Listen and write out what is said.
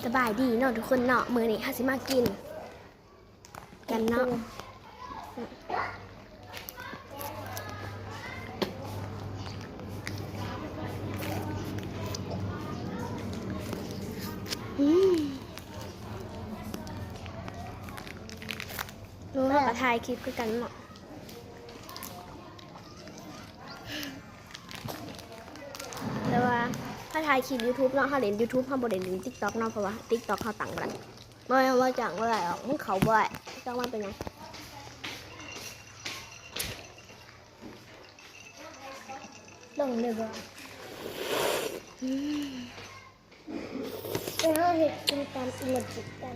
สบายดีเนาะทุกคนเนาะมื้อนี้ข้าสิมากินกันเนาะรู้ว่าก็ถ่ายคลิปคือกันเนาะแต่ว่าถ้าถ่ายคลิป YouTube เนาะเขาเล่น YouTube เขาบ่ได้เล่น TikTok เนาะเพราะว่า TikTok เขาตั้งกันบ่ว่าจังบ่ได้หรอกมันเข้าบ่ได้จังว่าเป็นหยังลงเลยบ่ไปหาเห็ดกินกันอีหลับจิตกัน